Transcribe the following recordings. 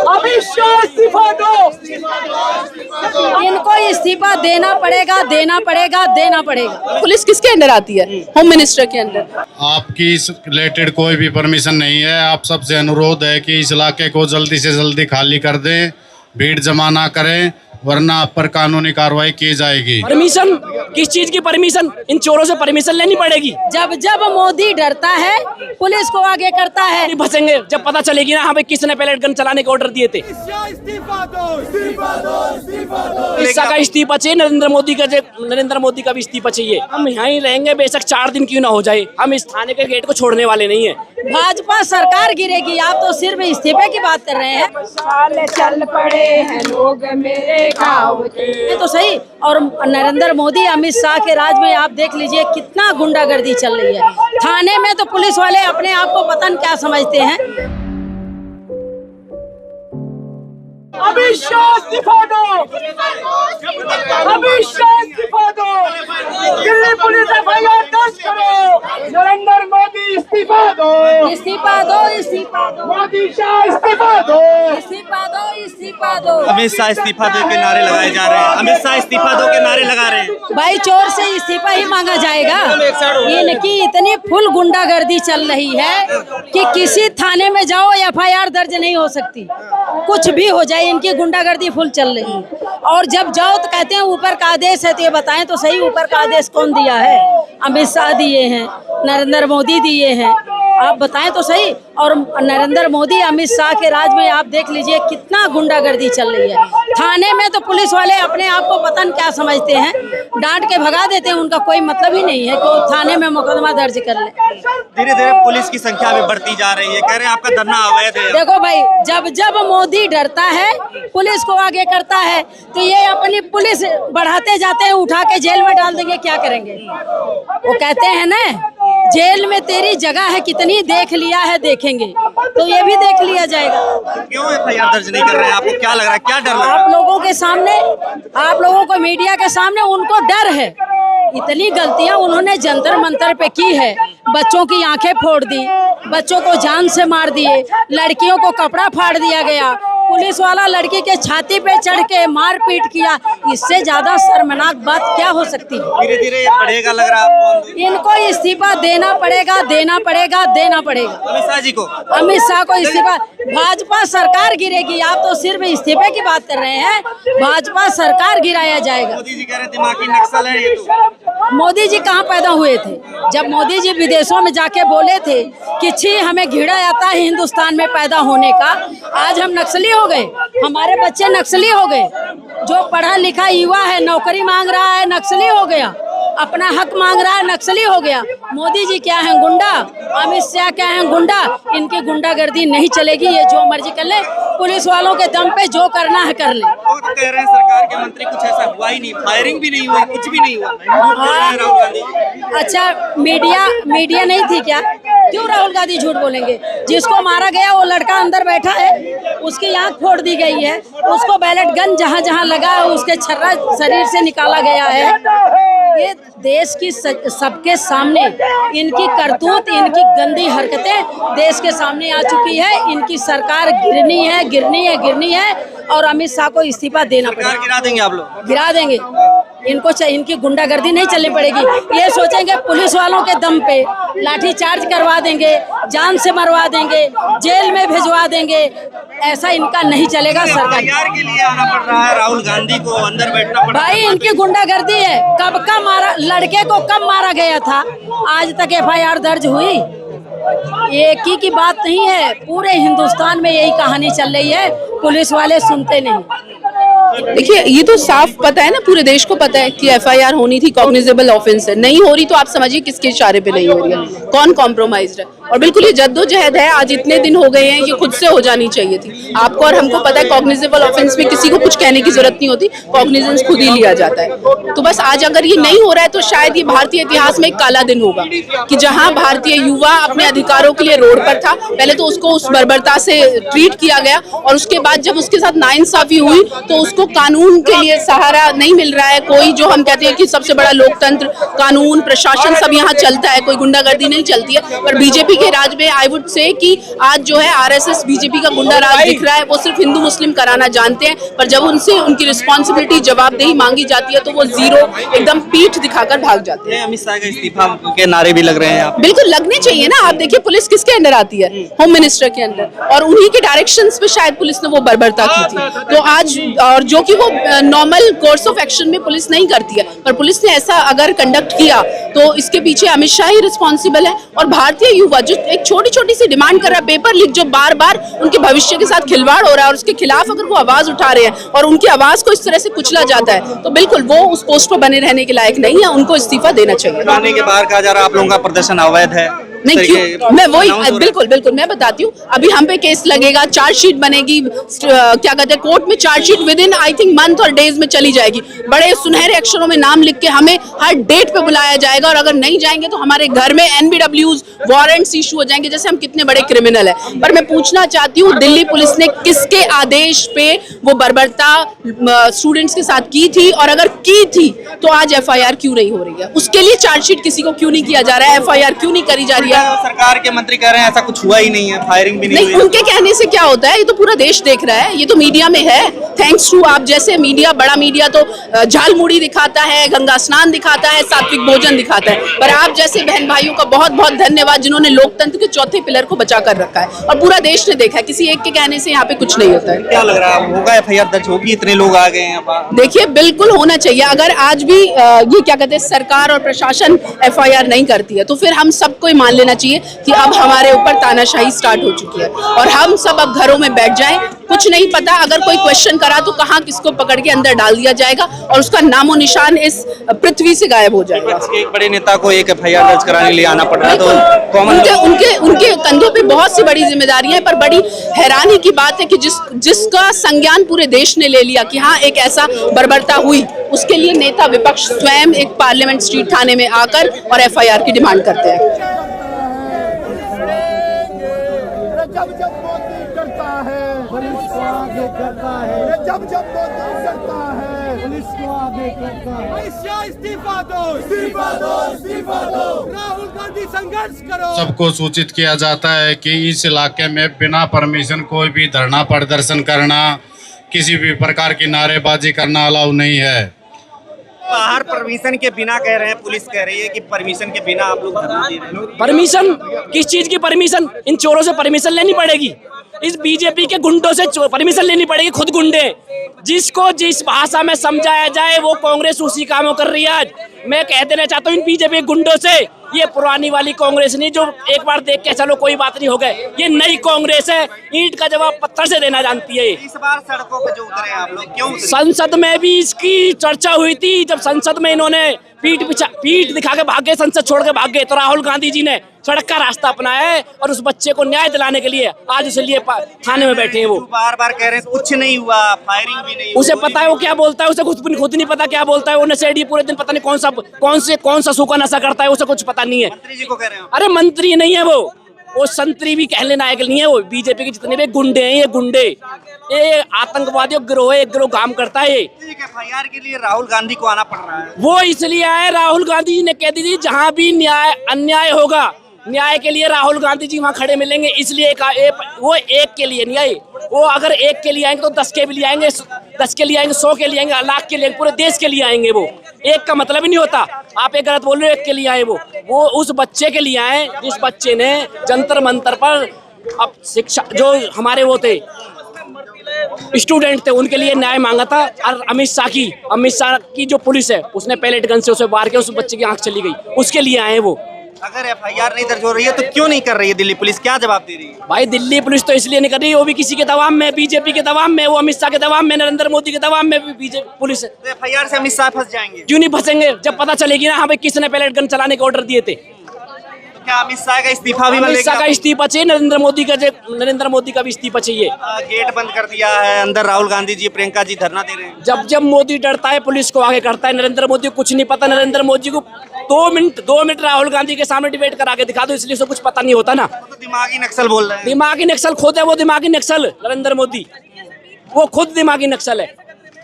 अमित शाह इस्तीफा दो। इनको इस्तीफा देना पड़ेगा, देना पड़ेगा, देना पड़ेगा। पुलिस किसके अंडर आती है? होम मिनिस्टर के अंडर। आपकी इस रिलेटेड कोई भी परमिशन नहीं है। आप सबसे अनुरोध है कि इस इलाके को जल्दी से जल्दी खाली कर दें, भीड़ जमा ना करें, वरना आप पर कानूनी कार्रवाई की जाएगी। परमिशन किस चीज की परमिशन? इन चोरों से परमिशन लेनी पड़ेगी। जब जब मोदी डरता है पुलिस को आगे करता है। नहीं फंसेंगे जब पता चलेगी ना हमें किसने पहले गन चलाने के ऑर्डर दिए थे। ईसा का इस्तीफा चाहिए, नरेंद्र मोदी का भी इस्तीफा चाहिए। हम यहाँ ही रहेंगे बेशक 4 दिन क्यों ना हो जाए, हम इस थाने के गेट को छोड़ने वाले नहीं है। भाजपा सरकार गिरेगी, आप तो सिर्फ इस्तीफे की बात कर रहे हैं। साल चल पड़े हैं लोग मेरे गाँव के। ये तो सही। और नरेंद्र मोदी अमित शाह के राज में आप देख लीजिए कितना गुंडागर्दी चल रही है। थाने में तो पुलिस वाले अपने आप को पता नहीं क्या समझते हैं। अमित शाह इस्तीफा दो, अमित शाह इस्तीफा दो, दिल्ली पुलिस एफआईआर दर्ज करो, नरेंद्र मोदी इस्तीफा दो, इस्तीफा दो, इस्तीफा दो, मोदी शाह इस्तीफा दो, इस्तीफा दो, इस्तीफा दो। अमित शाह इस्तीफा दो के नारे लगाए जा रहे हैं। अमित शाह इस्तीफा दो के नारे लगा रहे हैं। भाई चोर से इस्तीफा ही मांगा जाएगा। इनकी इतनी फुल गुंडागर्दी चल रही है कि किसी थाने में जाओ एफआईआर दर्ज नहीं हो सकती, कुछ भी हो जाए। इनकी गुंडागर्दी फुल चल रही है। और जब जाओ तो कहते हैं ऊपर का आदेश है, तो ये बताएं तो सही ऊपर का आदेश कौन दिया है? अमित शाह दिए हैं, नरेंद्र मोदी दिए हैं, आप बताएं तो सही। और नरेंद्र मोदी अमित शाह के राज में आप देख लीजिए कितना गुंडागर्दी चल रही है। थाने में तो पुलिस वाले अपने आप को पता नहीं क्या समझते हैं, डांट के भगा देते हैं। उनका कोई मतलब ही नहीं है कि वो थाने में मुकदमा दर्ज कर ले। धीरे धीरे पुलिस की संख्या भी बढ़ती जा रही है, कह रहे हैं आपका धरना अवैध है। देखो भाई, जब जब मोदी डरता है पुलिस को आगे करता है, तो ये अपनी पुलिस बढ़ाते जाते हैं, उठा के जेल में डाल देंगे। क्या करेंगे? वो कहते हैं ना, जेल में तेरी जगह है कितनी, देख लिया है देखेंगे, तो ये भी देख लिया जाएगा। क्यों एफआईआर दर्ज नहीं कर रहे हैं? आपको क्या लग रहा है, क्या डर लग रहा है? आप लोगों के सामने, आप लोगों को मीडिया के सामने उनको डर है। इतनी गलतियां उन्होंने जंतर मंतर पे की है। बच्चों की आंखें फोड़ दी, बच्चों को जान से मार दिए, लड़कियों को कपड़ा फाड़ दिया गया, पुलिस वाला लड़की के छाती पे चढ़ के मारपीट किया। इससे ज्यादा शर्मनाक बात क्या हो सकती है? धीरे धीरे ये बढ़ेगा लग रहा है आपको? इनको इस्तीफा देना पड़ेगा, देना पड़ेगा, देना पड़ेगा। अमित शाह जी को, अमित शाह को इस्तीफा। भाजपा सरकार गिरेगी, आप तो सिर्फ इस्तीफे की बात कर रहे हैं। भाजपा सरकार गिराया जाएगा। मोदी जी कह रहे हैं दिमागी नक्सल है ये तो। मोदी जी कहाँ पैदा हुए थे? जब मोदी जी विदेशों में जाके बोले थे कि छी हमें घृणा आता है हिंदुस्तान में पैदा होने का, आज हम नक्सली हो गए, हमारे बच्चे नक्सली हो गए। जो पढ़ा लिखा युवा है नौकरी मांग रहा है, नक्सली हो गया, अपना हक मांग रहा है, नक्सली हो गया। मोदी जी क्या है? गुंडा। अमित शाह क्या है? गुंडा। इनकी गुंडागर्दी नहीं चलेगी, ये जो मर्जी कर ले, पुलिस वालों के दम पे जो करना है कर ले। वो तो कह रहे हैं सरकार के मंत्री कुछ ऐसा हुआ ही नहीं, फायरिंग भी नहीं हुई, कुछ भी नहीं हुआ। राहुल गांधी। अच्छा, मीडिया नहीं थी क्या? क्यों राहुल गांधी झूठ बोलेंगे? जिसको मारा गया वो लड़का अंदर बैठा है, उसकी आंख फोड़ दी गई है, उसको बैलेट गन जहां जहां लगा है उसके छर्रा शरीर से निकाला गया है। ये देश की सबके सामने इनकी करतूत, इनकी गंदी हरकतें देश के सामने आ चुकी है। इनकी सरकार गिरनी है, गिरनी है, गिरनी है। और अमित शाह को इस्तीफा देना पड़ेगा। सरकार गिरा देंगे आप लोग? गिरा देंगे। इनको इनकी गुंडागर्दी नहीं चलनी पड़ेगी। ये सोचेंगे पुलिस वालों के दम पे लाठी चार्ज करवा देंगे, जान से मरवा देंगे, जेल में भिजवा देंगे, ऐसा इनका नहीं चलेगा। सरकार के लिए आना पड़ रहा है, राहुल गांधी को अंदर बैठना पड़ रहा है। भाई इनकी गुंडागर्दी है। कब का मारा, लड़के को कब मारा गया था? आज तक एफआईआर दर्ज हुई? एक ही की बात नहीं है, पूरे हिंदुस्तान में यही कहानी चल रही है। पुलिस वाले सुनते नहीं। देखिए, ये तो साफ पता है ना, पूरे देश को पता है कि एफआईआर होनी थी, कॉग्निजेबल ऑफेंस है। नहीं हो रही तो आप समझिए किसके इशारे पे नहीं हो रही है, कौन कॉम्प्रोमाइज्ड है। और बिल्कुल ये जद्दोजहद है, आज इतने दिन हो गए हैं, ये खुद से हो जानी चाहिए थी। आपको और हमको पता है कॉग्निजेबल ऑफेंस में किसी को कुछ कहने की जरूरत नहीं होती, कॉग्निजेंस खुद ही लिया जाता है। तो बस आज अगर ये नहीं हो रहा है तो शायद ये भारतीय इतिहास में एक काला दिन होगा कि जहाँ भारतीय युवा अपने अधिकारों के लिए रोड पर था, पहले तो उसको उस बर्बरता से ट्रीट किया गया, और उसके बाद जब उसके साथ नाइंसाफी हुई तो उसको कानून के लिए सहारा नहीं मिल रहा है। कोई, जो हम कहते हैं कि सबसे बड़ा लोकतंत्र, कानून, प्रशासन सब यहाँ चलता है, कोई गुंडागर्दी नहीं चलती है, पर बीजेपी के राज में आई वुड से कि आज जो है आरएसएस बीजेपी का गुंडा राज दिख रहा है। वो सिर्फ हिंदू मुस्लिम कराना जानते हैं, पर जब उनसे उनकी रिस्पॉन्सिबिलिटी जवाबदेही मांगी जाती है तो वो जीरो एकदम पीठ दिखाकर भाग जाते हैं। अमित शाह का इस्तीफा के नारे भी लग रहे हैं। बिल्कुल लगने चाहिए ना। आप देखिए पुलिस किसके अंडर आती है, होम मिनिस्टर के अंदर, और उन्हीं के डायरेक्शंस पे शायद पुलिस ने वो बर्बरता की थी। तो आज और जो कि वो नॉर्मल कोर्स ऑफ एक्शन में पुलिस नहीं करती है, पर पुलिस ने ऐसा अगर कंडक्ट किया तो इसके पीछे अमित शाह ही रिस्पॉन्सिबल है। और भारतीय युवा जो एक छोटी छोटी सी डिमांड कर रहा है, पेपर लीक, जो बार बार उनके भविष्य के साथ खिलवाड़ हो रहा है और उसके खिलाफ अगर वो आवाज उठा रहे हैं और उनकी आवाज को इस तरह से कुचला जाता है, तो बिल्कुल वो उस पोस्ट पर बने रहने के लायक नहीं है। उनको इस्तीफा देना चाहिए। थाने के बाहर कहा जा रहा है आप लोगों का प्रदर्शन अवैध है। नहीं क्यों, मैं वही बिल्कुल मैं बताती हूँ। अभी हम पे केस लगेगा, चार्जशीट बनेगी, क्या कहते हैं कोर्ट में chargesheet with in I think month और डेज में चली जाएगी। बड़े सुनहरे अक्षरों में नाम लिख के हमें हर डेट पे बुलाया जाएगा, और अगर नहीं जाएंगे तो हमारे घर में एनबीडब्ल्यूज वारंट्स इशू हो जाएंगे, जैसे हम कितने बड़े क्रिमिनल है। पर मैं पूछना चाहती हूँ, दिल्ली पुलिस ने किसके आदेश पे वो बर्बरता स्टूडेंट्स के साथ की थी, और अगर की थी तो आज एफआईआर क्यों नहीं हो रही है? उसके लिए चार्जशीट किसी को क्यों नहीं किया जा रहा है? एफआईआर क्यों नहीं करी जा रही है? सरकार के मंत्री कह रहे हैं ऐसा कुछ हुआ ही नहीं है, फायरिंग भी नहीं हुई। उनके कहने से क्या होता है? ये तो पूरा देश देख रहा है, ये तो मीडिया में है। थैंक्स टू आप जैसे मीडिया, बड़ा मीडिया तो झालमुड़ी दिखाता है, गंगा स्नान दिखाता है, सात्विक भोजन दिखाता है, पर आप जैसे बहन भाइयों का बहुत बहुत धन्यवाद जिन्होंने लोकतंत्र के चौथे पिलर को बचा कर रखा है। और पूरा देश ने देखा है, किसी एक के कहने से यहाँ पे कुछ नहीं होता है। क्या लग रहा है, होगा एफआईआर दर्ज होगी? इतने लोग आ गए हैं। देखिए बिल्कुल होना चाहिए। अगर आज भी ये क्या कहते हैं सरकार और प्रशासन एफआईआर नहीं करती है, तो फिर हम सबको ही मान लेना चाहिए कि अब हमारे ऊपर तानाशाही स्टार्ट हो चुकी है, और हम सब अब घरों में बैठ जाएं। कुछ नहीं पता, अगर कोई क्वेश्चन करा तो कहाँ किसको पकड़ के अंदर डाल दिया जाएगा और उसका नामो निशान इस पृथ्वी से गायब हो जाएगा। एक बड़े नेता को एक एफआईआर दर्ज कराने के लिए आना पड़ रहा है, तो कॉमन उनके कंधों पे बहुत सी बड़ी जिम्मेदारियां हैं। पर बड़ी हैरानी की बात है कि जिसका संज्ञान पूरे देश ने ले लिया कि हाँ एक ऐसा बर्बरता हुई, उसके लिए नेता विपक्ष स्वयं एक पार्लियामेंट स्ट्रीट थाने में आकर और एफआईआर की डिमांड करते हैं। जब जब मोदी करता है पुलिस को आगे करता है, जब जब मोदी करता है पुलिस को आगे करता है। इस्तीफा दो, इस्तीफा दो, इस्तीफा दो। राहुल गांधी संघर्ष करो। सबको सूचित किया जाता है कि इस इलाके में बिना परमिशन कोई भी धरना प्रदर्शन करना, किसी भी प्रकार की नारेबाजी करना अलाउ नहीं है। बाहर परमिशन के बिना कह रहे हैं, पुलिस कह रही है कि परमिशन के बिना आप लोग धरना दे रहे हैं। परमिशन किस चीज की परमिशन? इन चोरों से परमिशन लेनी पड़ेगी, इस बीजेपी के गुंडों से परमिशन लेनी पड़ेगी। खुद गुंडे, जिसको जिस भाषा में समझाया जाए वो कांग्रेस उसी कामों कर रही है। आज मैं कह देना चाहता हूँ इन बीजेपी गुंडों से, ये पुरानी वाली कांग्रेस नहीं जो एक बार देख के चलो कोई बात नहीं हो गए। ये नई कांग्रेस है, ईंट का जवाब पत्थर से देना जानती है। इस बार सड़कों पे जो उतरे आप लोग क्यों? संसद में भी इसकी चर्चा हुई थी, जब संसद में इन्होंने पीठ दिखा के भागे, संसद छोड़ के भागे, तो राहुल गांधी जी ने सड़क का रास्ता अपनाया है और उस बच्चे को न्याय दिलाने के लिए आज उसे लिए थाने में बैठे हैं। वो बार बार कह रहे हैं कुछ नहीं हुआ, फायरिंग भी नहीं, उसे पता है वो क्या बोलता है, उसे खुद नहीं पता क्या बोलता है। वो नशेड़ी पूरे दिन पता नहीं कौन सा सूखा नशा करता है, उसे कुछ पता नहीं है। मंत्री जी को कह रहे हैं। अरे मंत्री नहीं है वो संतरी भी कहने लायक नहीं है। वो बीजेपी के जितने भी गुंडे हैं, ये गुंडे, ये आतंकवादियों गिरोह है, एक गिरोह काम करता है। ये एफआईआर के लिए राहुल गांधी को आना पड़ रहा है। वो इसलिए आए, राहुल गांधी जी ने कह दी थी जहां भी अन्याय होगा, न्याय के लिए राहुल गांधी जी वहां खड़े मिलेंगे। इसलिए वो एक के लिए नहीं आए, वो अगर एक के लिए आएंगे तो 10 के भी लिए आएंगे, 10 के लिए आएंगे, 100 के लिए आएंगे, लाख के लिए, पूरे देश के लिए आएंगे। वो एक का मतलब ही नहीं होता। आप एक गलत बोल रहे हो, एक के लिए आए वो उस बच्चे के लिए आए जिस बच्चे ने जंतर मंतर पर अब शिक्षा, जो हमारे वो थे स्टूडेंट थे, उनके लिए न्याय मांगा था। और अमित शाह की जो पुलिस है उसने पैलेट गन से उसे वार किया, उस बच्चे की आंख चली गई, उसके लिए आए वो। अगर एफआईआर नहीं दर्ज हो रही है तो क्यों नहीं कर रही है दिल्ली पुलिस? क्या जवाब दे रही है? भाई दिल्ली पुलिस तो इसलिए नहीं कर रही है, वो भी किसी के दबाव में, बीजेपी के दबाव में, वो अमित शाह के दबाव में, नरेंद्र मोदी के दबाव में भी बीजेपी पुलिस है। तो एफआईआर से अमित शाह फंस जाएंगे? क्यों नहीं फंसेंगे? जब पता चलेगी ना हाँ भाई किसने पैलेट गन चलाने के ऑर्डर दिए थे। तो क्या अमित शाह का इस्तीफा भी? अमित शाह का इस्तीफा चाहिए, नरेंद्र मोदी का भी इस्तीफा चाहिए। गेट बंद कर दिया है, अंदर राहुल गांधी जी, प्रियंका जी धरना दे रहे हैं। जब मोदी डरता है पुलिस को आगे करता है। नरेंद्र मोदी को कुछ नहीं पता। नरेंद्र मोदी को 2 मिनट राहुल गांधी के सामने डिबेट करा के दिखा दो, इसलिए उसे कुछ पता नहीं होता ना। तो दिमागी नक्सल बोल रहे हैं। दिमागी नक्सल खुद है वो, दिमागी नक्सल नरेंद्र मोदी, वो खुद दिमागी नक्सल है।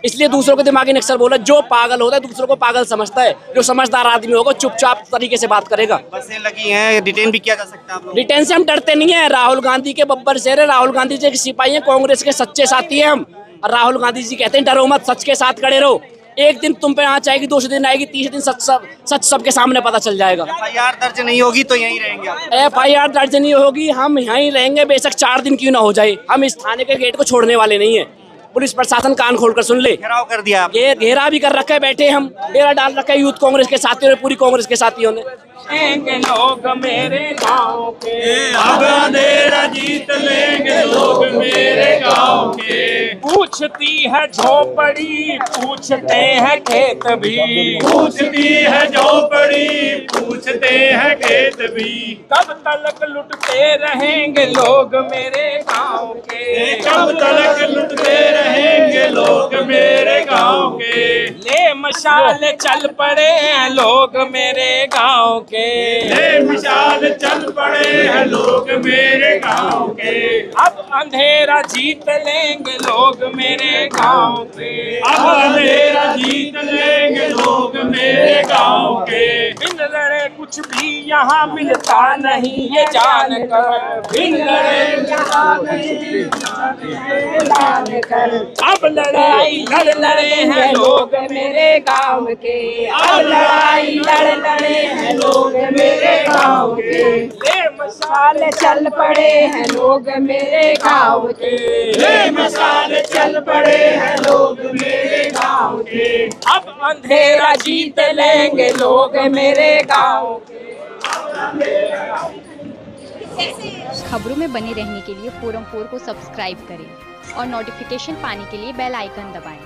इसलिए दूसरों को दिमागी नक्सल बोला। जो पागल होता है दूसरों को पागल समझता है, जो समझदार आदमी होगा चुपचाप तरीके से बात करेगा। बसें लगी हैं, डिटेन भी किया जा सकता है आप लोगों को। डिटेन से हम डरते नहीं है। राहुल गांधी के बब्बर शेर है, राहुल गांधी जी के सिपाही हैं, कांग्रेस के सच्चे साथी हैं हम। और राहुल गांधी जी कहते हैं डरो मत, सच के साथ खड़े रहो। एक दिन तुम पे आँच आएगी, दूसरे दिन आएगी, तीसरे दिन सच सबके सामने पता चल जाएगा। FIR दर्ज नहीं होगी तो यहीं रहेंगे आप। FIR दर्ज नहीं होगी, हम यहीं रहेंगे, बेशक 4 दिन क्यों ना हो जाए। हम इस थाने के गेट को छोड़ने वाले नहीं है। पुलिस प्रशासन कान खोलकर सुन ले। घेराव कर दिया आप। ये घेरा भी कर रखा है, बैठे हम घेरा डाल रखा है यूथ कांग्रेस के साथियों ने, पूरी कांग्रेस के साथियों ने। लोग मेरे गाँव के, अब अंधेरा जीत लेंगे लोग मेरे गांव के। पूछती है झोपड़ी, पूछते हैं खेत भी, पूछती है झोपड़ी, पूछते हैं खेत भी। कब तक लुटते रहेंगे लोग मेरे गाँव के, कब तक लुटते रहेंगे लोग मेरे गांव के। ले मशाल चल पड़े हैं लोग मेरे गाँव के, ले मिसाल चल पड़े हैं लोग मेरे गांव के। अब अंधेरा जीत लेंगे लोग मेरे गाँव के, अब अंधेरा जीत लेंगे लोग मेरे गांव के। बिन लड़े कुछ भी यहाँ मिलता नहीं ये जान कर, बिन लड़े अब लड़ाई लड़े हैं लोग मेरे गाँव के, अब लड़ाई लड़े हैं लोग मेरे गांव के। ले मसाल चल पड़े हैं लोग मेरे गाँव के, ले मिसाल चल पड़े हैं लोग मेरे गांव के। अब अंधेरा जीत लेंगे लोग मेरे गाँव के। खबरों में बने रहने के लिए फोरम 4 को सब्सक्राइब करें और नोटिफिकेशन पाने के लिए बेल आइकन दबाएं।